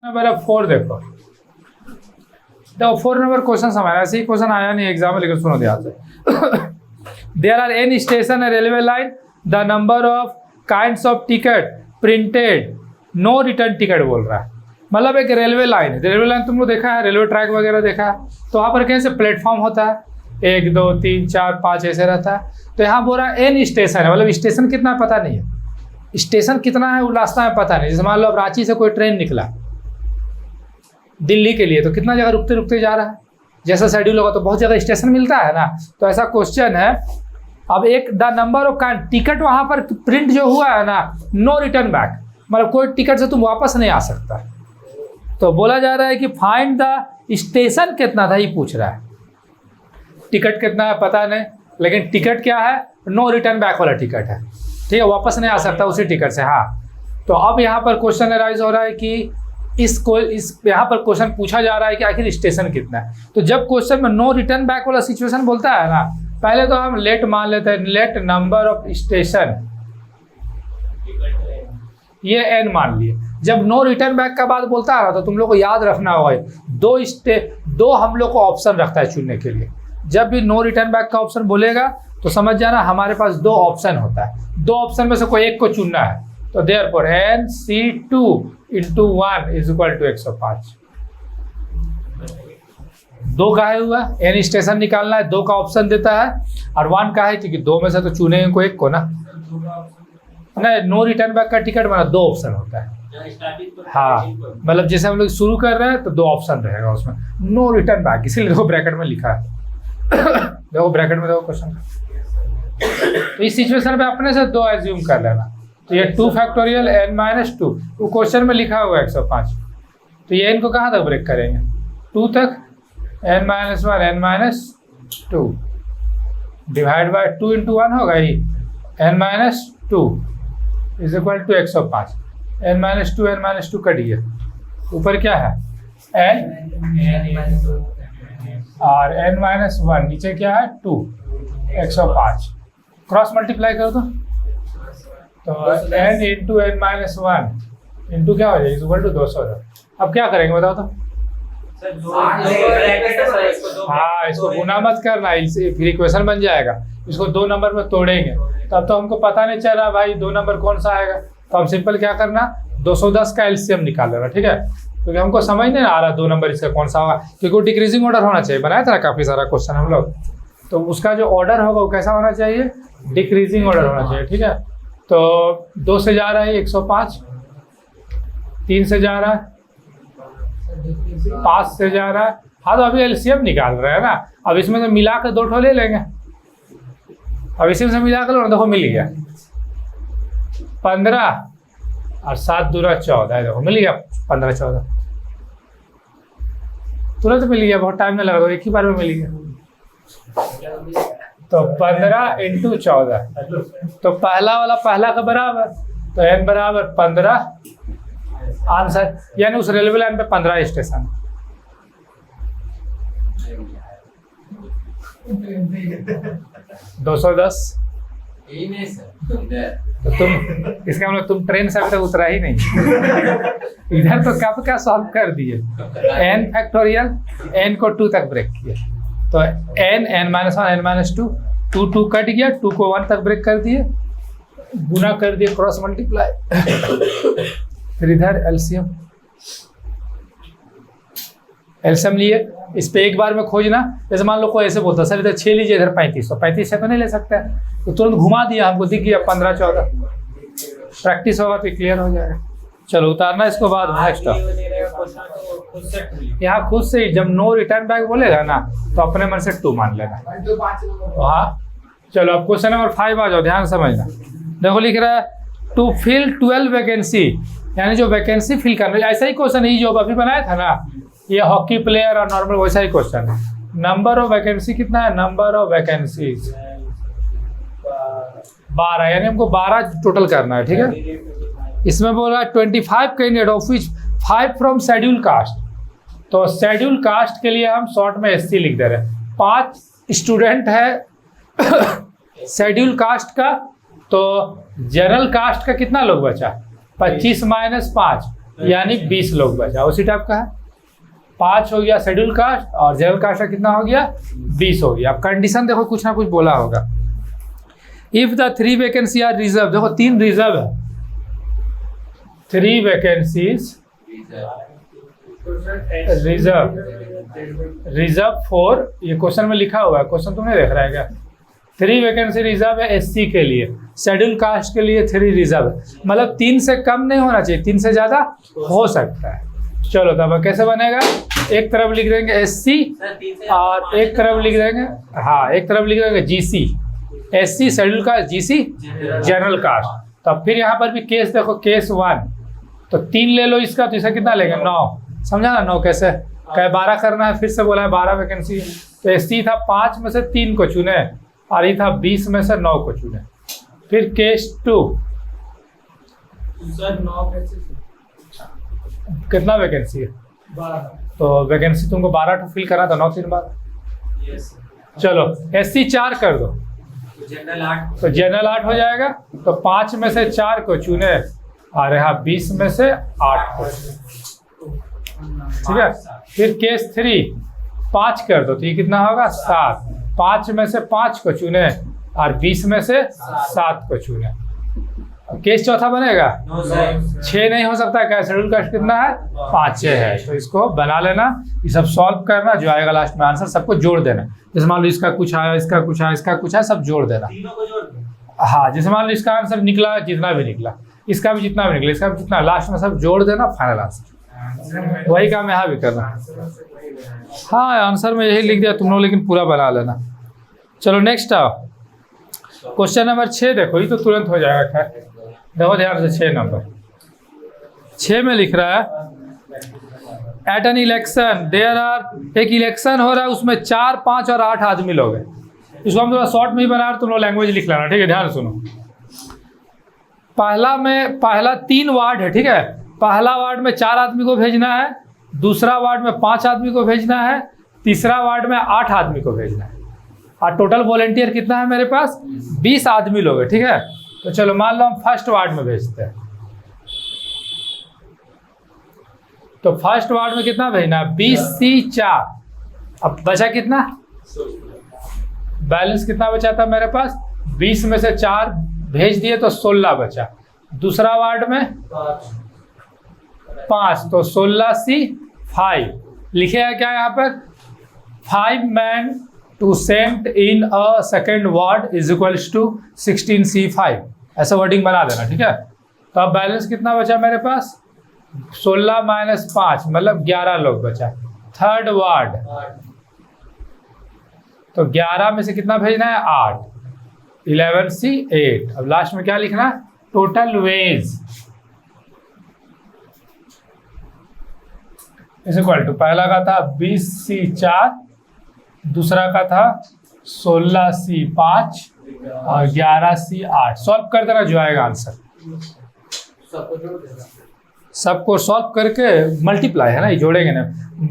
Number 4 देखो 4 number question हमारा ऐसे ही क्वेश्चन आया नहीं एग्जाम में, लेकिन सुनो ध्यान से। There are an station a railway line, the number of kinds of ticket printed, no return ticket बोल रहा है। मतलब एक रेलवे लाइन है, रेलवे लाइन तुम लोग देखा है, रेलवे ट्रैक वगैरह देखा है, तो वहाँ पर कैसे प्लेटफॉर्म होता है 1 2 3 4 5 ऐसे रहता है। तो यहाँ बोल रहा है एन स्टेशन है, मतलब स्टेशन कितना है पता नहीं है, स्टेशन कितना है वो रास्ता में पता नहीं। जैसे मान लो अब रांची से कोई ट्रेन निकला दिल्ली के लिए, तो कितना जगह रुकते रुकते जा रहा है, जैसा शेड्यूल होगा तो बहुत जगह स्टेशन मिलता है ना। तो ऐसा क्वेश्चन है। अब एक द नंबर ऑफ टिकट वहाँ पर प्रिंट जो हुआ है ना, नो रिटर्न बैक, मतलब कोई टिकट से तुम वापस नहीं आ सकता। तो बोला जा रहा है कि फाइंड द स्टेशन कितना था, ये पूछ रहा है। टिकट कितना है पता नहीं, लेकिन टिकट क्या है, नो रिटर्न बैक वाला टिकट है, ठीक है, वापस नहीं आ सकता उसी टिकट से। हाँ, तो अब यहाँ पर क्वेश्चन अराइज हो रहा है कि इस यहाँ पर क्वेश्चन पूछा जा रहा है कि आखिर स्टेशन कितना है। तो जब क्वेश्चन में नो रिटर्न बैक वाला सिचुएशन बोलता है ना, पहले तो हम लेट मान लेते हैं, लेट नंबर ऑफ स्टेशन, ये एन मान लिए। जब नो रिटर्न बैक का बात बोलता है ना, तो तुम लोग को याद रखना होगा दो हम लोग को ऑप्शन रखता है चुनने के लिए। जब भी नो रिटर्न बैक का ऑप्शन बोलेगा तो समझ जाना हमारे पास 2 ऑप्शन होता है, 2 ऑप्शन में से कोई एक को चुनना है। तो देयरफॉर NC2 × 1 = 105। 2 का है हुआ, एन स्टेशन निकालना है, 2 का ऑप्शन देता है, और 1 का है क्योंकि 2 में से तो चुनेंगे कोई एक को ना। नहीं, नो रिटर्न बैक का टिकट मतलब 2 ऑप्शन होता है। हाँ, मतलब जैसे हम लोग शुरू कर रहे हैं तो 2 ऑप्शन रहेगा उसमें, नो रिटर्न बैक, इसीलिए देखो ब्रैकेट में लिखा है। देखो ब्रैकेट में देखो क्वेश्चन। तो इस सिचुएशन पे अपने से 2 एज्यूम कर लेना। तो ये 2 फैक्टोरियल n-2, वो क्वेश्चन में लिखा हुआ है 105। तो ये n को कहाँ तक ब्रेक करेंगे, 2 तक, n-1 n-2 डिवाइड बाय 2 × 1 होगा ही, n-2 = 105। n-2 n-2 कट गया, ऊपर क्या है n और n-1, नीचे क्या है 2, 105। क्रॉस मल्टीप्लाई करो तो n × n-1 इंटू क्या हो जाएगा, इक्वल टू 200। अब क्या करेंगे बताओ तो। हाँ, इसको गुना मत करना, फिर इक्वेशन बन जाएगा। इसको 2 नंबर में तोड़ेंगे, तब तो हमको पता नहीं चल रहा भाई 2 नंबर कौन सा आएगा। तो हम सिंपल क्या करना, 210 का एलसीएम निकाल लेना, ठीक है, क्योंकि हमको समझ नहीं आ रहा 2 नंबर इसका कौन सा होगा, क्योंकि वो डिक्रीजिंग ऑर्डर होना चाहिए। बनाया था ना काफ़ी सारा क्वेश्चन हम लोग, तो उसका जो ऑर्डर होगा वो कैसा होना चाहिए, डिक्रीजिंग ऑर्डर होना चाहिए, ठीक है। तो 2 से जा रहा है 105, 3 से जा रहा है, 5 से जा रहा है। हाँ, तो अभी एलसीएम निकाल रहे हैं ना, अब इसमें से मिला कर 2 ठो ले लेंगे। अब इसी में से मिला कर लो ना, देखो मिल गया 15 और 7 दूरा 14, देखो मिल गया 15 14, तुरंत मिल गया, बहुत टाइम नहीं लगा, एक ही बार में मिल गया। तो 15 × 14, तो पहला वाला पहला का बराबर, तो n = 15 आंसर, यानी उस रेलवे लाइन पे 15 स्टेशन। $210। तो तुम इसका मतलब तुम ट्रेन से अभी तक उतरा ही नहीं। इधर तो कब क्या सॉल्व कर दिए, n फैक्टोरियल, n को 2 तक ब्रेक किया, तो n n-1 n-2, 2 कट गया, 2 को 1 तक ब्रेक कर दिए, गुना कर दिए, क्रॉस मल्टीप्लाई, फिर इधर एलसीएम लिए। इस पे एक बार में खोजना, जैसे मान लो कोई ऐसे बोलता सर इधर 6 लीजिए, इधर 35, तो 35 से तो नहीं ले सकते, तो तुरंत घुमा दिया, हमको दिख गया 15 14। प्रैक्टिस होगा तो क्लियर हो जाएगा। चलो उतारना इसको बाद नेक्स्ट। यहाँ खुद से ही जब नो रिटर्न बैक बोलेगा ना, तो अपने मन से 2 मान लेना। हाँ, चलो अब क्वेश्चन नंबर 5 आ जाओ, ध्यान समझना। देखो लिख रहा है टू फिल 12 वैकेंसी, यानी जो वैकेंसी फिल करना। ऐसा ही क्वेश्चन ही जो अभी बनाया था ना, ये हॉकी प्लेयर और नॉर्मल, वैसा ही क्वेश्चन है। नंबर ऑफ वैकेंसी कितना है, नंबर ऑफ वैकेंसीज 12, यानी हमको 12 टोटल करना है, ठीक है। इसमें बोला 25 candidate of which 5 from schedule caste. तो शेड्यूल कास्ट के लिए हम शॉर्ट में SC लिख दे रहे हैं। 5 स्टूडेंट है शेड्यूल कास्ट का, तो जनरल कास्ट का कितना लोग बचा, 25 - 5, यानी 20 लोग बचा। उसी टाइप का है, 5 हो गया शेड्यूल कास्ट और जनरल कास्ट का कितना हो गया 20 हो गया। अब कंडीशन देखो कुछ ना कुछ बोला होगा। If the 3 vacancy are reserve, देखो 3 रिजर्व है, 3 वैकेंसीज रिजर्व फॉर, ये क्वेश्चन में लिखा हुआ है, क्वेश्चन तुमने देख रहा है क्या? 3 वैकेंसी रिजर्व है एससी के लिए, शेड्यूल कास्ट के लिए 3 रिजर्व है, मतलब 3 से कम नहीं होना चाहिए, 3 से ज्यादा हो सकता है। चलो तब कैसे बनेगा, एक तरफ लिख देंगे एससी और एक तरफ लिख देंगे, हाँ एक तरफ लिख देंगे GC, SC schedule caste, GC general caste. तब फिर यहाँ पर भी केस देखो, केस 1 तो 3 ले लो इसका, तो इसका कितना लेंगे 9, समझा ना 9 कैसे, क्या 12 करना है, फिर से बोला है 12 वैकेंसी, तो एससी था 5 में से 3 को चुने और ये था 20 में से 9 को चुने। फिर केस 2 कितना वैकेंसी है 12, तो वैकेंसी तुमको 12 तो फिल करना था, 9 3 12। चलो एससी 4 कर दो तो जनरल 8 हो जाएगा, तो 5 में से 4 को चुने और यहाँ 20 में से 8 को, ठीक है। फिर केस 3 5 कर दो तो ये कितना होगा 7, 5 में से 5 को चुने और 20 में से 7 को चुने। केस चौथा बनेगा 6 नहीं हो सकता, क्या शेड्यूल कास्ट कितना है 5 है, तो इसको बना लेना, ये सब सॉल्व करना, जो आएगा लास्ट में आंसर सबको जोड़ देना। जैसे मान लो इसका कुछ आया, इसका कुछ आया, इसका कुछ है, सब जोड़ देना। हाँ जैसे मान लो इसका आंसर निकला जितना भी निकला, इसका भी जितना भी निकला, इसका भी जितना, लास्ट में सब जोड़ देना, फाइनल आंसर। वही काम यहाँ भी करना। हाँ आंसर में यही लिख दिया तुम लोग, लेकिन पूरा बना लेना। चलो नेक्स्ट आओ, क्वेश्चन नंबर 6 देखो, ये तो तुरंत हो जाएगा। खैर देखो ध्यान से, 6 नंबर 6 में लिख रहा है at an election there are, एक इलेक्शन हो रहा है उसमें 4 5 और 8 आदमी लोग हैं। इसको हम थोड़ा शॉर्ट में ही बना रहे, तुम लोग लैंग्वेज लिख लेना, ठीक है। ध्यान सुनो, पहला 3 वार्ड है, ठीक है। पहला वार्ड में 4 आदमी को भेजना है, दूसरा वार्ड में 5 आदमी को भेजना है, तीसरा वार्ड में 8 आदमी को भेजना है, और टोटल वॉलेंटियर कितना है मेरे पास 20 आदमी लोग है, ठीक है। तो चलो मान लो हम फर्स्ट वार्ड में भेजते हैं, तो फर्स्ट वार्ड में कितना भेजना है 20C4, अब बचा कितना, बैलेंस कितना बचा था मेरे पास 20 में से 4 भेज दिए तो 16 बचा। दूसरा वार्ड में 5 तो 16C5, लिखे है क्या यहाँ पर 5 man to sent in a second ward is equals to 16C5, ऐसा वर्डिंग बना देना, ठीक है। तो अब बैलेंस कितना बचा मेरे पास 16 - 5 मतलब 11 लोग बचा। थर्ड वार्ड तो 11 में से कितना भेजना है 8, 11C8। अब लास्ट में क्या लिखना है total wage is equal to, पहला का था 20C4, दूसरा का था 16C5 और 11C8। सॉल्व कर देना, जो आएगा आंसर सबको सॉल्व करके मल्टीप्लाई है ना, ये जोड़ेंगे ना,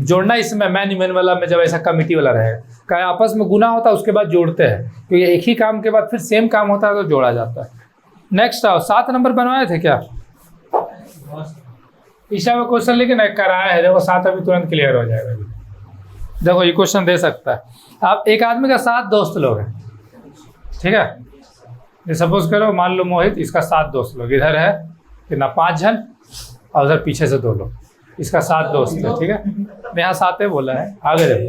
जोड़ना इसमें मैन वाला में जब ऐसा कमिटी वाला रहेगा, क्या आपस में गुना होता है उसके बाद जोड़ते हैं, क्योंकि एक ही काम के बाद फिर सेम काम होता है तो जोड़ा जाता है। नेक्स्ट आओ, 7 नंबर बनवाए थे क्या ईशा में क्वेश्चन, लेकिन कराया है, देखो 7 अभी तुरंत क्लियर हो जाएगा। देखो ये क्वेश्चन दे सकता है। अब एक आदमी का 7 दोस्त लोग हैं, ठीक है। ये सपोज करो मान लो मोहित, इसका 7 दोस्त लोग, इधर है कितना 5 जन और उधर पीछे से 2 लोग, इसका 7 दोस्त है, ठीक है। यहाँ 7 बोला है, आगे देखो।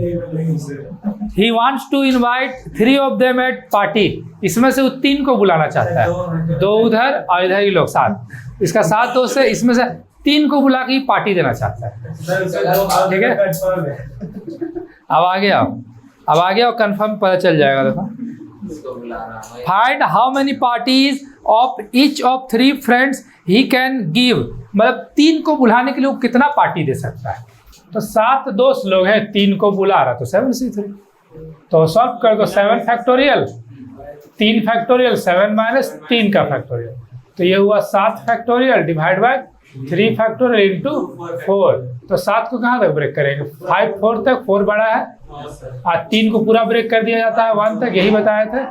He wants to invite 3 of them at party, इसमें से 3 को बुलाना चाहता है, 2 उधर और इधर ही लोग 7, इसका 7 दोस्त है, इसमें से 3 को बुला के पार्टी देना चाहता है, ठीक है। अब आगे आओ, कंफर्म पता चल जाएगा। देखो find how many parties of each of 3 friends he can give, मतलब 3 को बुलाने के लिए वो कितना पार्टी दे सकता है। तो 7 दोस्त लोग हैं, 3 को बुला रहा, तो 7C3, तो सॉल्व कर दो। 7 फैक्टोरियल 3 फैक्टोरियल 7 - 3 का फैक्टोरियल, तो ये हुआ 7 factorial divide by 3 factorial into 4। तो 7 को कहाँ तक ब्रेक करेंगे 5 4 तक, 4 बड़ा है, और 3 को पूरा ब्रेक कर दिया जाता है 1 तक, यही बताए थे।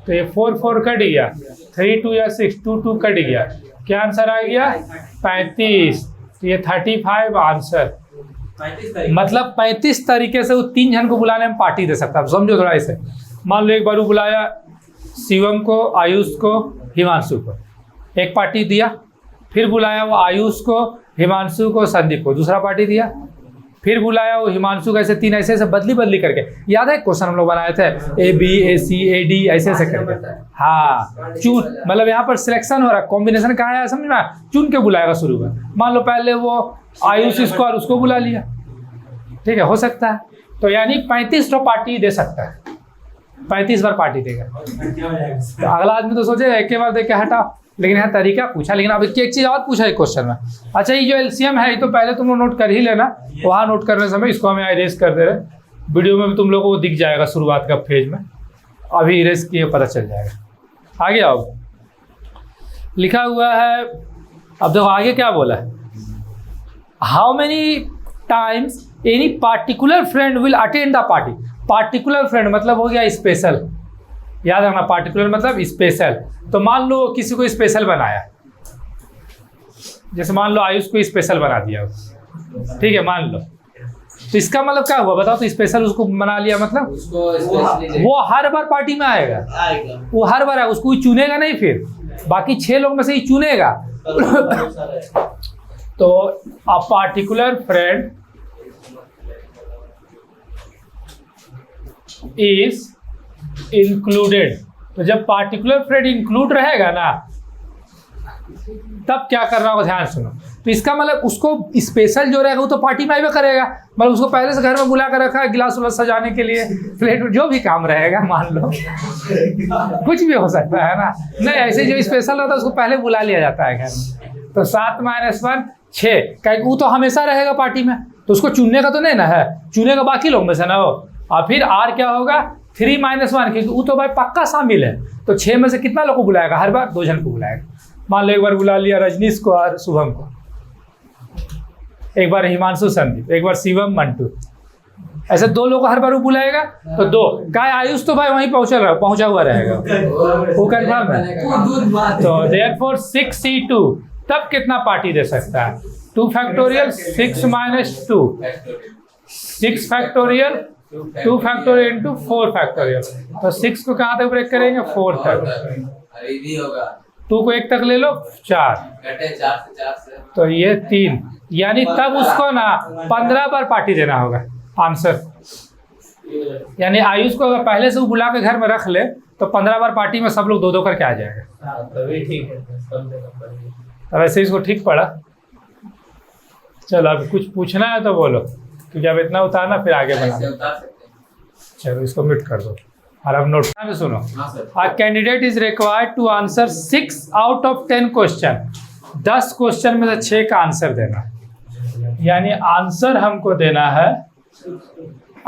तो ये 4 4 कट गया, 3 2 या 6 2 2 कट गया, क्या आंसर आ गया 35। तो ये 35 आंसर, 35 मतलब 35 तरीके से वो 3 जन को बुलाने में पार्टी दे सकता है। समझो थोड़ा इसे। मान लो एक बार वो बुलाया शिवम को, आयुष को, हिमांशु को, एक पार्टी दिया। फिर बुलाया वो आयुष को, हिमांशु को, संदीप को, दूसरा पार्टी दिया। फिर बुलाया वो हिमांशु को, ऐसे 3 ऐसे बदली बदली करके। याद है क्वेश्चन हम लोग बनाए थे AB AC AD ऐसे करके। हाँ चुन, मतलब यहाँ पर सिलेक्शन हो रहा है, कॉम्बिनेशन कहाँ है समझ में, चुन के बुलाएगा शुरू में। मान लो पहले वो आयुष इसको और उसको बुला लिया, ठीक है, हो सकता है। तो यानी 35 पार्टी दे सकता है, 35 बार पार्टी देगा। तो अगला आदमी तो सोचे एक बार देख के हटा, लेकिन यहाँ तरीका पूछा। लेकिन अब एक चीज़ और पूछा है क्वेश्चन में। अच्छा ये जो LCM है ये तो पहले तुम लोग नोट कर ही लेना, वहाँ नोट करने समय इसको हमें इरेज कर दे रहे। वीडियो में भी तुम लोगों को दिख जाएगा शुरुआत का पेज में, अभी इरेज किए पता चल जाएगा। आगे आओ, लिखा हुआ है, अब देखो आगे क्या बोला है, how many times any particular friend will attend the party. Particular friend मतलब हो गया स्पेशल, याद रखना, पार्टिकुलर मतलब स्पेशल। तो मान लो किसी को स्पेशल बनाया, जैसे मान लो आयुष को स्पेशल बना दिया, ठीक है, मान लो। तो इसका मतलब क्या हुआ बताओ, तो स्पेशल उसको बना लिया मतलब वो हर बार पार्टी में आएगा, वो हर बार आएगा, उसको कोई चुनेगा नहीं, फिर बाकी 6 लोग में से ही चुनेगा। तो a particular friend is included. तो जब पार्टिकुलर फ्रेंड इंक्लूड रहेगा ना, तब क्या करना होगा, ध्यान सुनो। तो इसका मतलब उसको स्पेशल जो रहेगा वो तो पार्टी में आइए करेगा, मतलब उसको पहले से घर में बुला कर रखा है गिलास उलास सजाने के लिए, प्लेट, जो भी काम रहेगा, मान लो कुछ भी हो सकता है ना। नहीं, ऐसे जो स्पेशल होता है उसको पहले बुला लिया जाता है घर में। तो 7 - 1 6, क्योंकि वो तो हमेशा रहेगा पार्टी में, तो उसको चुनने का तो नहीं ना है, चुनेगा बाकी लोग में से ना हो। और फिर R क्या होगा 3 - 1, क्योंकि वो तो भाई पक्का शामिल है। तो 6 में से कितना लोग को बुलाएगा, हर बार 2 जन को बुलाएगा। मान लो एक बार बुला लिया रजनीश को और शुभम को, एक बार हिमांशु संदीप, एक बार शिवम मंटू, ऐसे 2 लोग को हर बार वो बुलाएगा। तो 2 काय आयुष तो भाई वहीं पहुंचा हुआ रहेगा, वो कंफर्म है। तो देयरफॉर 6C2 तब कितना पार्टी दे सकता है, 2 factorial 6 - 2, 6 factorial 2 factorial into 4 factorial. तो 6 को कहाँ तक ब्रेक करेंगे, 4 तक। 2 को 1 तक ले लो, 4 से, तो ये 3, यानी तब उसको ना 15 बार पार्टी देना होगा आंसर। यानी आयुष को अगर पहले से वो बुला के घर में रख ले तो 15 बार पार्टी में सब लोग 2-2 करके आ जाएगा। तभी ठीक है। अब ऐसे इसको ठीक पड़ा। चलो अभी कुछ पूछना है तो बोलो, क्योंकि अब इतना उतारना फिर आगे बढ़ना। चलो इसको म्यूट कर दो और अब नोट में सुनो। A candidate is required to answer 6 out of 10 question. 10 question में से 6 का आंसर देना, यानी आंसर हमको देना है,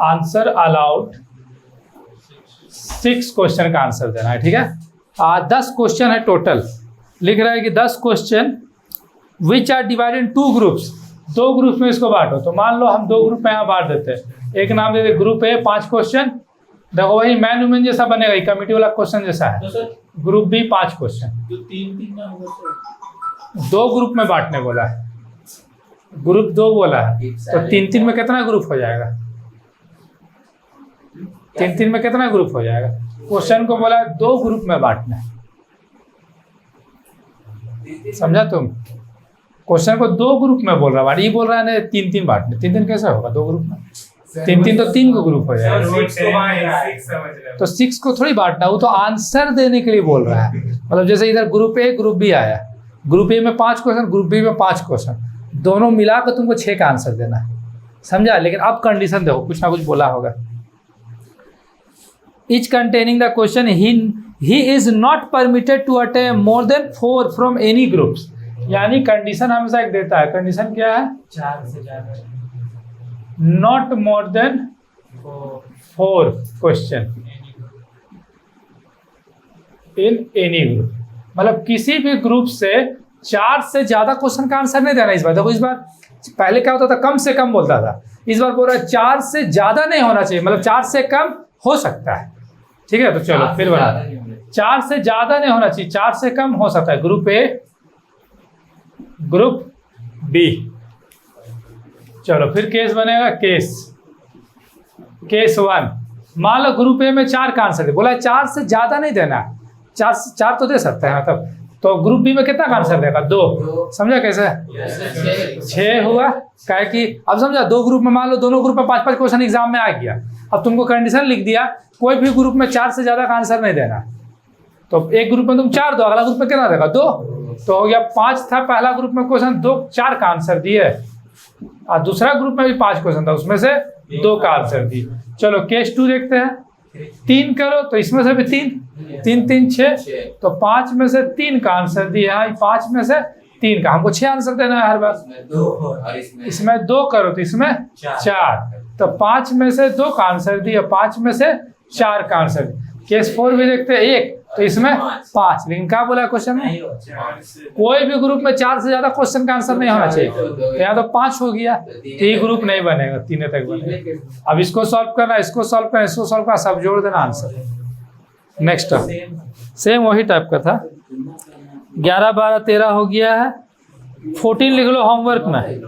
आंसर अलाउड 6 क्वेश्चन का आंसर देना है, ठीक है। 10 क्वेश्चन है टोटल, लिख रहा है कि 10 question which are divided in 2 groups. 2 group में इसको बांटो। तो मान लो हम 2 ग्रुप में यहाँ बांट देते हैं। एक नाम देते ग्रुप A 5 क्वेश्चन, देखो वही मैन वुमेन जैसा बनेगा, कमिटी वाला क्वेश्चन जैसा है। ग्रुप B 5 क्वेश्चन, 2 ग्रुप में बांटने बोला है, ग्रुप 2 बोला है, तो 3-3 में कितना ग्रुप हो जाएगा, 3-3 में कितना ग्रुप हो जाएगा। क्वेश्चन को बोला है 2 ग्रुप में बांटना है, समझा तुम। क्वेश्चन को 2 ग्रुप में बोल रहा है, ये बोल रहा है 3-3 बांटने। 3-3 कैसे होगा 2 ग्रुप में, 3-3 तो 3 को ग्रुप हो जाएगा। तो 6 को थोड़ी बांटना, वो तो आंसर देने के लिए बोल रहा है। मतलब जैसे इधर ग्रुप A ग्रुप B आया, ग्रुप A में 5 क्वेश्चन, ग्रुप B में 5 क्वेश्चन, दोनों मिलाकर तुमको 6 का आंसर देना है, समझा। लेकिन अब कंडीशन देखो, कुछ ना कुछ बोला होगा। Each containing the question he is not permitted to attempt more than 4 from any groups। यानी कंडीशन हमेशा एक देता है, कंडीशन क्या है, 4 से ज्यादा, not more than 4 question in any group. मतलब किसी भी ग्रुप से 4 से ज्यादा क्वेश्चन का आंसर नहीं देना इस बार। देखो इस बार पहले क्या होता था, कम से कम बोलता था, इस बार बोल रहा है 4 से ज्यादा नहीं होना चाहिए, मतलब 4 से कम हो सकता है, ठीक है। तो चलो फिर बना, 4 से ज्यादा नहीं होना चाहिए, 4 से कम हो सकता है। ग्रुप A ग्रुप B, चलो फिर केस बनेगा केस 1। मान लो ग्रुप ए में 4 का आंसर दे, बोला 4 से ज्यादा नहीं देना है, 4 तो दे सकते हैं मतलब, तो ग्रुप बी में कितना का आंसर देगा 2। समझा कैसे? 6 हुआ। क्या कि अब समझा 2 ग्रुप में, मान लो दोनों ग्रुप में 5-5 क्वेश्चन एग्जाम में आ गया, अब तुमको कंडीशन लिख दिया कोई भी ग्रुप में 4 से ज्यादा का आंसर नहीं देना, तो एक ग्रुप में तुम 4 दो, अगला ग्रुप में कितना देगा 2, तो हो गया 5 था पहला ग्रुप में क्वेश्चन, 4 का आंसर दिए, और दूसरा ग्रुप में भी 5 क्वेश्चन था उसमें से 2 का आंसर दिए। चलो केस 2 देखते हैं। 3 करो तो इसमें से भी 3 3 6, तो 5 में से 3 का आंसर दिया है, 5 में से 3 का, हमको 6 आंसर देना है हर बार। इसमें 2 करो तो इसमें 4, तो 5 में से 2 का आंसर दिया, 5 में से 4 का आंसर। केस 4 भी देखते हैं 1, तो इसमें 5, लेकिन क्या बोला क्वेश्चन में, कोई भी ग्रुप में 4 से ज्यादा क्वेश्चन का आंसर नहीं होना चाहिए, तो यहाँ तो 5 हो गया, तो ये ग्रुप नहीं बनेगा, 3 तक बनेगा। अब इसको सॉल्व करना, इसको सॉल्व करना, इसको सॉल्व करना, सब जोड़ देना आंसर। नेक्स्ट सेम वही टाइप का था। 11 12 13 हो गया है। 14 लिख लो होमवर्क में।